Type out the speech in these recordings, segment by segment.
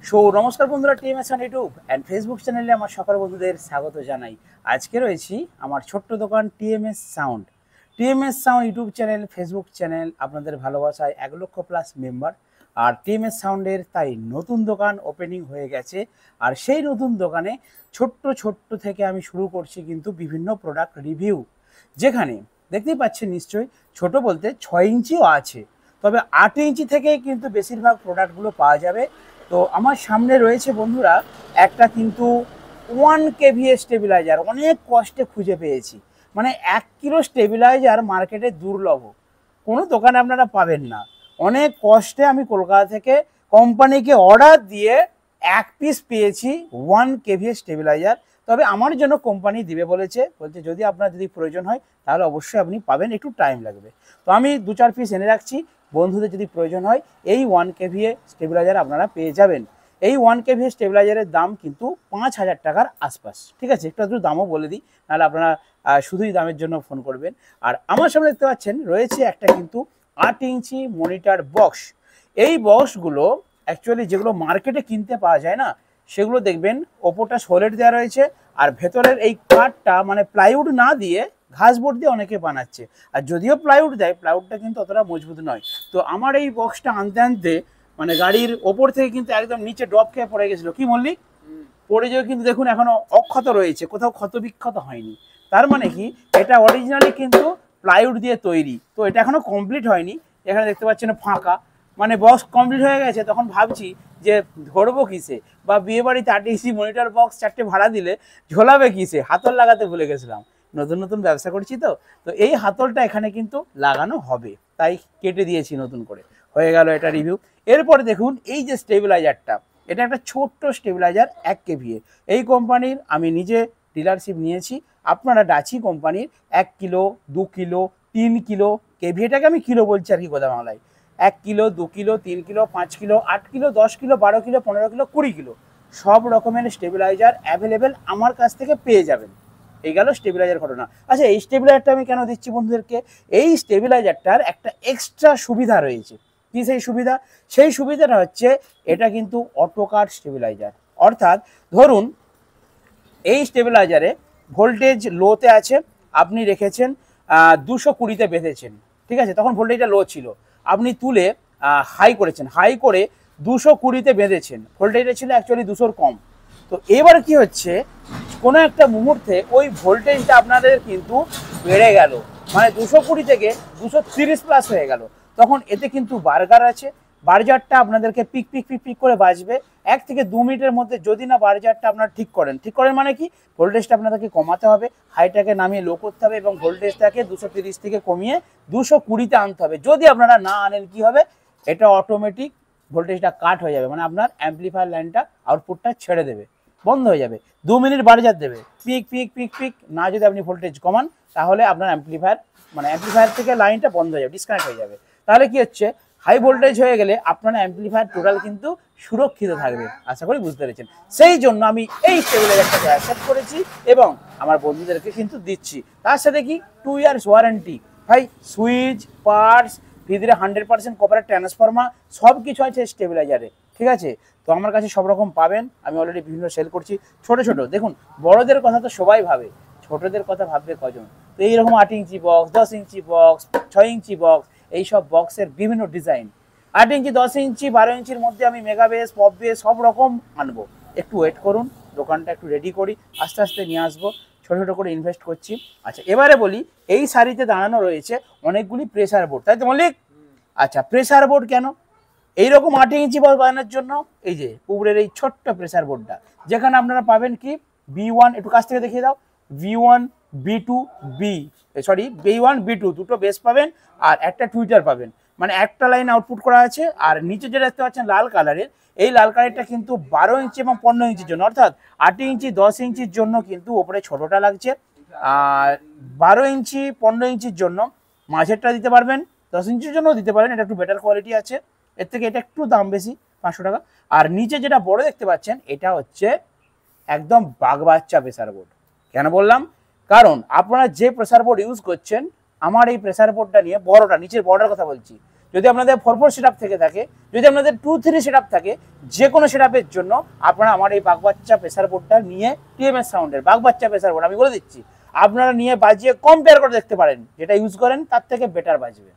নমস্কার বন্ধুরা, TMS on YouTube and Facebook চ্যানেলে আমার সকল বন্ধুদের স্বাগত জানাই। আজকে রয়েছি আমার ছোট্ট দোকান TMS sound. TMS sound YouTube channel, Facebook channel, আপনাদের ভালোবাসায় 1,00,000+ মেম্বার। আর টিএমএস সাউন্ডের তাই নতুন দোকান ওপেনিং হয়ে গেছে। আর সেই নতুন দোকানে ছোট্ট থেকে আমি শুরু করছি কিন্তু বিভিন্ন প্রোডাক্ট রিভিউ, যেখানে দেখতেই পাচ্ছেন নিশ্চয়ই, ছোট বলতে 6 ইঞ্চিও আছে, তবে 8 ইঞ্চি থেকেই কিন্তু বেশিরভাগ প্রোডাক্টগুলো পাওয়া যাবে। তো আমার সামনে রয়েছে বন্ধুরা একটা কিন্তু 1 kVA স্টেবিলাইজার, অনেক কষ্টে খুঁজে পেয়েছি। মানে 1 কিলো স্টেবিলাইজার মার্কেটে দুর্লভ, কোনো দোকানে আপনারা পাবেন না। অনেক কষ্টে আমি কলকাতা থেকে কোম্পানিকে অর্ডার দিয়ে 1 পিস পেয়েছি 1 kVA স্টেবিলাইজার। তবে আমার জন্য কোম্পানি দিবে বলছে যদি আপনার প্রয়োজন হয় তাহলে অবশ্যই আপনি পাবেন, একটু টাইম লাগবে। তো আমি 2-4 পিস এনে রাখছি, বন্ধুদের যদি প্রয়োজন হয় এই 1 kVA স্টেবিলাইজার আপনারা পেয়ে যাবেন। এই 1 kVA স্টেবিলাইজারের দাম কিন্তু 5,000 টাকার আশপাশ। ঠিক আছে, একটু দামও বলে দিই, নাহলে আপনারা শুধুই দামের জন্য ফোন করবেন। আর আমার সামনে দেখতে পাচ্ছেন রয়েছে একটা কিন্তু 8 ইঞ্চি মনিটর বক্স। এই বক্সগুলো অ্যাকচুয়ালি যেগুলো মার্কেটে কিনতে পাওয়া যায় না, সেগুলো দেখবেন ওপরটা সলিড দেওয়া রয়েছে, আর ভেতরের এই কাঠটা মানে প্লাইউড না দিয়ে ঘাসবোর্ড দিয়ে অনেকে বানাচ্ছে। আর যদিও প্লাইউড দেয়, প্লাইউডটা কিন্তু অতটা মজবুত নয়। তো আমার এই বক্সটা আনতে মানে গাড়ির ওপর থেকে কিন্তু একদম নিচে ড্রপ খেয়ে পড়ে গেছিলো। কি মল্লিক, পড়ে যেও কিন্তু দেখুন এখনো অক্ষত রয়েছে, কোথাও ক্ষত বিক্ষত হয়নি। তার মানে কি, এটা অরিজিনালি কিন্তু প্লাইউড দিয়ে তৈরি। তো এটা এখনো কমপ্লিট হয়নি। এখানে দেখতে পাচ্ছেন ফাঁকা, মানে বক্স কমপ্লিট হয়ে গেছে। তখন ভাবছি যে ধরবো কিসে, বা বিয়ে বাড়িতে 8 ইঞ্চি মনিটর বক্স 4টে ভাড়া দিলে ঝোলাবে কিসে, হাতল লাগাতে ভুলে গেছিলাম। নতুন ব্যবসা করছি তো তো এই হাতলটা এখানে কিন্তু লাগানো হবে, তাই কেটে দিয়েছি নতুন করে। হয়ে গেল এটা রিভিউ। এরপরে দেখুন এই যে স্টেবিলাইজারটা, এটা একটা ছোট্ট স্টেবিলাইজার 1 kVA। এই কোম্পানির আমি নিজে ডিলারশিপ নিয়েছি। আপনারা ডাচি কোম্পানির 1 কিলো, 2 কিলো, 3 কিলো, কেভিএটাকে আমি কিলো বলছি আর কি কথা বাংলায়, 1 kilo, 2 kilo, 3 kilo, 5 kilo, 8 kilo, 10 kilo, 12 kilo, 15 kilo, 20 kilo সব রকমের স্টেবিলাইজার অ্যাভেলেবেল আমার কাছ থেকে পেয়ে যাবেন। এই গেল স্টেবিলাইজার ঘটনা। আচ্ছা, এই স্টেবিলাইজারটা আমি কেন দিচ্ছি বন্ধুদেরকে? এই স্টেবিলাইজারটার একটা এক্সট্রা সুবিধা রয়েছে। কি সেই সুবিধা? সেই সুবিধাটা হচ্ছে এটা কিন্তু অটো কাট স্টেবিলাইজার। অর্থাৎ ধরুন এই স্টেবিলাইজারে ভোল্টেজ লোতে আছে, আপনি রেখেছেন 220-তে বেঁধেছেন, ঠিক আছে, তখন ভোল্টেজটা লো ছিল, আপনি তুলে হাই করেছেন, হাই করে 220-তে বেঁধেছেন, ভোল্টেজটা ছিল অ্যাকচুয়ালি 200-র কম। তো এবার কি হচ্ছে, কোনো একটা মুহূর্তে ওই ভোল্টেজটা আপনাদের কিন্তু বেড়ে গেল, মানে 220 থেকে 230+ হয়ে গেল। তখন এতে কিন্তু বার্গার আছে, বার্জারটা আপনাদেরকে পিক পিক পিক পিক করে বাজবে। 1 থেকে 2 মিনিটের মধ্যে যদি না বার্জারটা আপনারা ঠিক করেন মানে কি, ভোল্টেজটা আপনাদেরকে কমাতে হবে, হাইটাকে নামিয়ে লো করতে হবে এবং ভোল্টেজটাকে 230 থেকে কমিয়ে 220-তে আনতে হবে। যদি আপনারা না আনেন কি হবে, এটা অটোমেটিক ভোল্টেজটা কাট হয়ে যাবে, মানে আপনার অ্যাম্পলিফায়ার লাইনটা আউটপুটটা ছেড়ে দেবে, বন্ধ হয়ে যাবে। 2 মিনিট বার্জার দেবে, পিক পিক পিক পিক না যদি আপনি ভোল্টেজ কমান, তাহলে আপনার অ্যাম্পলিফায়ার থেকে লাইনটা বন্ধ হয়ে যাবে, ডিসকানেক্ট হয়ে যাবে। তাহলে কি হচ্ছে, হাই ভোল্টেজ হয়ে গেলে আপনার অ্যাম্পলিফায়ার টোটাল কিন্তু সুরক্ষিত থাকবে। আশা করি বুঝতে পেরেছেন। সেই জন্য আমি এই স্টেবিলাইজারটাকে অ্যাকসেপ্ট করেছি এবং আমার বন্ধুদেরকে কিন্তু দিচ্ছি। তার সাথে কি 2 ইয়ার্স ওয়ারেন্টি। ভাই, সুইচ, পার্টস, ভিতরে 100% কপারের ট্রান্সফর্মার সব কিছু আছে স্টেবিলাইজারে, ঠিক আছে। তো আমার কাছে সব রকম পাবেন, আমি অলরেডি বিভিন্ন সেল করছি। ছোট দেখুন, বড়দের কথা তো সবাই ভাবে, ছোটদের কথা ভাববে কজন? তো এইরকম 8 ইঞ্চি বক্স, 10 ইঞ্চি বক্স, 6 ইঞ্চি বক্স, এইসব বক্সের বিভিন্ন ডিজাইন, 8 ইঞ্চি, 10 ইঞ্চি, 12 ইঞ্চির মধ্যে আমি মেগা বেস, পপ বেস সব রকম আনবো। একটু ওয়েট করুন, দোকানটা একটু রেডি করি, আস্তে আস্তে নিয়ে আসবো, ছোটো করে ইনভেস্ট করছি। আচ্ছা, এবারে বলি, এই সারিতে দাঁড়ানো রয়েছে অনেকগুলি প্রেসার বোর্ড, তাই তো মল্লিক? আচ্ছা, প্রেসার বোর্ড কেন? এইরকম 8 ইঞ্চি বক্স বানানোর জন্য এই যে উপরের এই ছোট্ট প্রেসার বোর্ডটা, যেখানে আপনারা পাবেন কি B1, একটু কাছ থেকে দেখিয়ে দাও, V1, B2, B1, B2 দুটো বেস পাবেন, আর একটা টুইটার পাবেন, মানে একটা লাইন আউটপুট করা আছে। আর নিচে যেটা দেখতে পাচ্ছেন লাল কালারের, এই লাল কালারটা কিন্তু 12 ইঞ্চি এবং 15 ইঞ্চির জন্য, অর্থাৎ 8 ইঞ্চি 10 ইঞ্চির জন্য কিন্তু ওপরে ছোটোটা লাগছে, আর 12 ইঞ্চি 15 ইঞ্চির জন্য মাঝেরটা দিতে পারবেন, 10 ইঞ্চির জন্য দিতে পারেন, এটা একটু বেটার কোয়ালিটি আছে, এর থেকে এটা একটু দাম বেশি, 500 টাকা। আর নিচে যেটা বড় দেখতে পাচ্ছেন, এটা হচ্ছে একদম বাগবাচ্চা প্রেসার বোর্ড। কেন বললাম? কারণ আপনারা যে প্রেসার বোর্ড ইউজ করছেন, আমার এই প্রেসার বোর্ডটা নিয়ে বড়টা, নিচের বড়টার কথা বলছি, যদি আপনাদের 4-4 সেট আপ থেকে থাকে, যদি আপনাদের 2-3 সেট আপ থাকে, যে কোনো সেট আপের জন্য আপনারা আমার এই বাগবাচ্চা প্রেসার বোর্ডটা নিয়ে টিএমএস সাউন্ডের বাগবাচ্চা প্রেসার বোর্ড আমি বলে দিচ্ছি, আপনারা নিয়ে বাজিয়ে কম্পেয়ার করে দেখতে পারেন, যেটা ইউজ করেন তার থেকে বেটার বাজবে।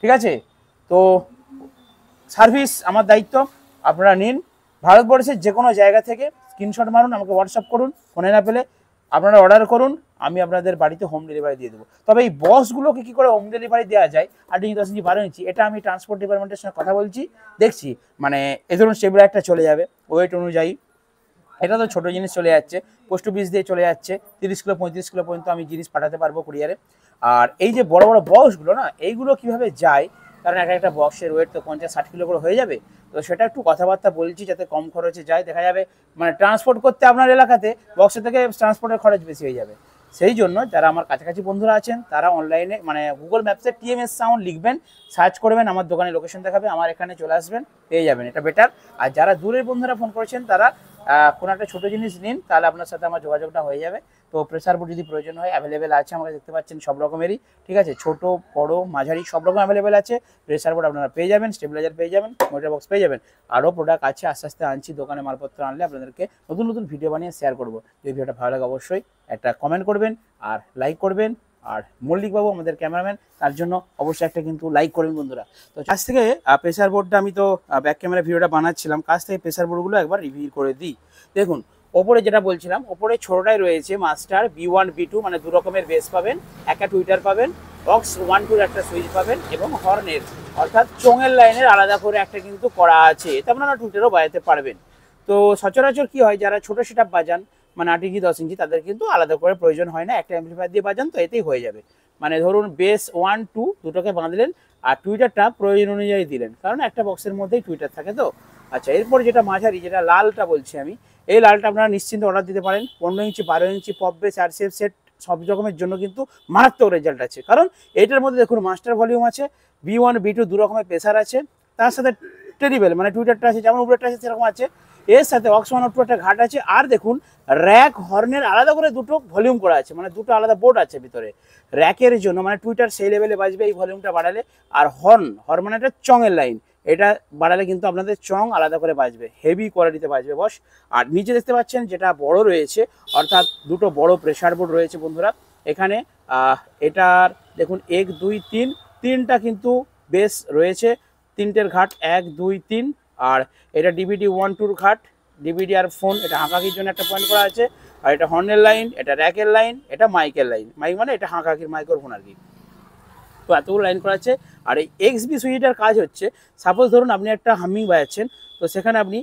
ঠিক আছে, তো সার্ভিস আমার দায়িত্ব, আপনারা নিন ভারতবর্ষের যে কোনো জায়গা থেকে, স্ক্রিনশট মারুন, আমাকে হোয়াটসঅ্যাপ করুন, ফোনে না পেলে আপনারা অর্ডার করুন, আমি আপনাদের বাড়িতে হোম ডেলিভারি দিয়ে দেবো। তবে এই বক্সগুলোকে কী করে হোম ডেলিভারি দেওয়া যায় 8 ইঞ্চি 10 ইঞ্চি 12 ইঞ্চি, এটা আমি ট্রান্সপোর্ট ডিপার্টমেন্টের সঙ্গে কথা বলছি, দেখছি মানে এ ধরুন স্টেবিলাইজারটা চলে যাবে ওয়েট অনুযায়ী, এটা তো ছোটো জিনিস চলে যাচ্ছে, পোস্ট অফিস দিয়ে চলে যাচ্ছে, 30 কিলো 35 কিলো পর্যন্ত আমি জিনিস পাঠাতে পারবো কুরিয়ারে। আর এই যে বড় বড় বক্সগুলো না, এইগুলো কীভাবে যায়, কারণ একটা বক্সের ওয়েট তো 50-60 কিলো করে হয়ে যাবে, তো সেটা একটু কথাবার্তা বলছি যাতে কম খরচে যায়। দেখা যাবে মানে ট্রান্সপোর্ট করতে আপনার এলাকাতে বক্সের থেকে ট্রান্সপোর্টের খরচ বেশি হয়ে যাবে। সেই জন্য যারা আমার কাছাকাছি বন্ধুরা আছেন তারা অনলাইনে মানে গুগল ম্যাপসে টিএমএস সাউন্ড লিখবেন, সার্চ করবেন, আমার দোকানে লোকেশন দেখাবে, আমার এখানে চলে আসবেন, পেয়ে যাবেন, এটা বেটার। আর যারা দূরের বন্ধুরা ফোন করেছেন তারা কোনো একটা ছোটো জিনিস নিন, তাহলে আপনার সাথে আমার যোগাযোগটা হয়ে যাবে। তো প্রেসার বোর্ড যদি প্রয়োজন হয় অ্যাভেলেবেল আছে, আমাকে দেখতে পাচ্ছেন সব রকমেরই, ঠিক আছে, ছোট বড় মাঝারি সব রকম অ্যাভেলেবেল আছে। প্রেসার বোর্ড আপনারা পেয়ে যাবেন, স্টেবিলাইজার পেয়ে যাবেন, মোটর বক্স পেয়ে যাবেন, আরও প্রোডাক্ট আছে, আস্তে আস্তে আনছি, দোকানে মালপত্র আনলে আপনাদেরকে নতুন নতুন ভিডিও বানিয়ে শেয়ার করবো। যদি ভিডিওটা ভালো লাগে অবশ্যই একটা কমেন্ট করবেন আর লাইক করবেন, আর মল্লিকবাবু আমাদের ক্যামেরাম্যান, তার জন্য অবশ্যই একটা কিন্তু লাইক করবেন বন্ধুরা। তো কাছ থেকে প্রেসার বোর্ডটা আমি তো ব্যাক ক্যামেরা ভিডিওটা বানাচ্ছিলাম, কাছ থেকে প্রেসার বোর্ডগুলো একবার রিভিউ করে দিই। দেখুন ওপরে যেটা বলছিলাম, ওপরে ছোটোটাই রয়েছে মাস্টার B1 B2, মানে দু রকমের বেস পাবেন, একটা টুইটার পাবেন, অক্স 1-2 একটা সুইচ পাবেন, এবং হর্নের অর্থাৎ চোঙের লাইনের আলাদা করে একটা কিন্তু করা আছে, এতে আপনারা টুইটারও বাজাতে পারবেন। তো সচরাচর কি হয়, যারা ছোটো সেট আপ বাজান মানে 8 ইঞ্চি 10 ইঞ্চি, তাদের কিন্তু আলাদা করে প্রয়োজন হয় না, একটা অ্যাম্পলিফায়ার দিয়ে বাজান তো এতেই হয়ে যাবে। মানে ধরুন বেস 1-2 দুটোকে বাঁধলেন আর টুইটারটা প্রয়োজন অনুযায়ী দিলেন, কারণ একটা বক্সের মধ্যেই টুইটার থাকে তো। আচ্ছা, এরপর যেটা মাঝারি, যেটা লালটা বলছি আমি, এই লালটা আপনারা নিশ্চিন্তে অর্ডার দিতে পারেন। 15 ইঞ্চি 12 ইঞ্চি পপ বেস আর সেফ সেট সব রকমের জন্য কিন্তু মারাত্মক রেজাল্ট আছে, কারণ এটার মধ্যে দেখুন মাস্টার ভলিউম আছে, B1 B2 দু রকমের প্রেসার আছে, তার সাথে টেরিবেল মানে টুইটারটা আছে, যেমন উপরেরটা আছে সেরকম আছে, এর সাথে অক্স 1-2 একটা ঘাট আছে, আর দেখুন র্যাক হর্নের আলাদা করে দুটো ভলিউম করা আছে, মানে দুটো আলাদা বোর্ড আছে ভিতরে র্যাকের জন্য, মানে টুইটার সেই লেভেলে বাজবে এই ভলিউমটা বাড়ালে। আর হর্ন মানে একটা চঙের লাইন, এটা বাড়ালে কিন্তু আপনাদের চং আলাদা করে বাজবে, হেভি কোয়ালিটিতে বাজবে বস। আর নিচে দেখতে পাচ্ছেন যেটা বড় রয়েছে, অর্থাৎ দুটো বড় প্রেসার বোর্ড রয়েছে বন্ধুরা এখানে। এটার দেখুন 1 2 3 তিনটা কিন্তু বেস রয়েছে, তিনটের ঘাট 1 2 3, আর এটা DVD 1-2 ঘাট, DVD আর ফোন, এটা হাঁকাকির জন্য একটা পয়েন্ট করা আছে, আর এটা হর্নের লাইন, এটা র্যাকের লাইন, এটা মাইকের লাইন, মাইক মানে এটা হাঁকাকির মাইক্রোফোন আর কি। তো এতগুলো লাইন করা আছে। আর এই XB সুইচটার কাজ হচ্ছে, সাপোজ ধরুন আপনি একটা হামিং বাজাচ্ছেন, তো সেখানে আপনি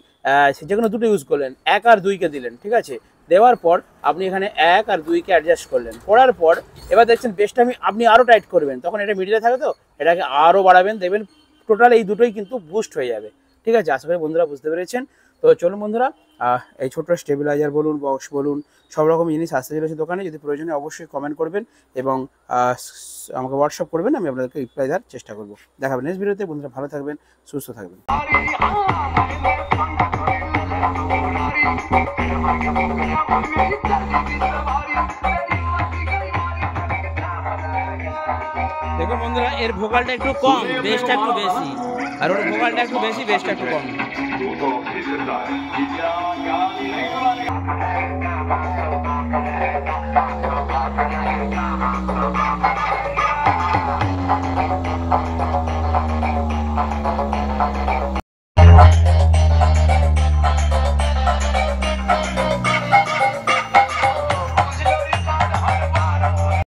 যে কোনো দুটো ইউজ করলেন, 1 আর 2কে দিলেন, ঠিক আছে, দেওয়ার পর আপনি এখানে 1 আর 2কে অ্যাডজাস্ট করলেন, করার পর এবার দেখছেন বেসটা আপনি আরও টাইট করবেন, তখন এটা মিডিলে থাকে তো এটাকে আরও বাড়াবেন, দেখবেন টোটাল এই দুটোই কিন্তু বুস্ট হয়ে যাবে। ঠিক আছে, আশা করি বন্ধুরা বুঝতে পেরেছেন। তো চলুন বন্ধুরা, এই ছোট্ট স্টেবিলাইজার বলুন, বক্স বলুন, সব রকম জিনিস আসতে চলেছে দোকানে, যদি প্রয়োজনে অবশ্যই কমেন্ট করবেন এবং আমাকে হোয়াটসঅ্যাপ করবেন, আমি আপনাদেরকে রিপ্লাই দেওয়ার চেষ্টা করবো। দেখাবেন নেক্সট ভিডিওতে। বন্ধুরা ভালো থাকবেন, সুস্থ থাকবেন। দেখুন বন্ধুরা, এর ভোকালটা একটু কম, বেসটা একটু বেশি, আর ওর ভোকালটা একটু বেশি, বেসটা একটু কম।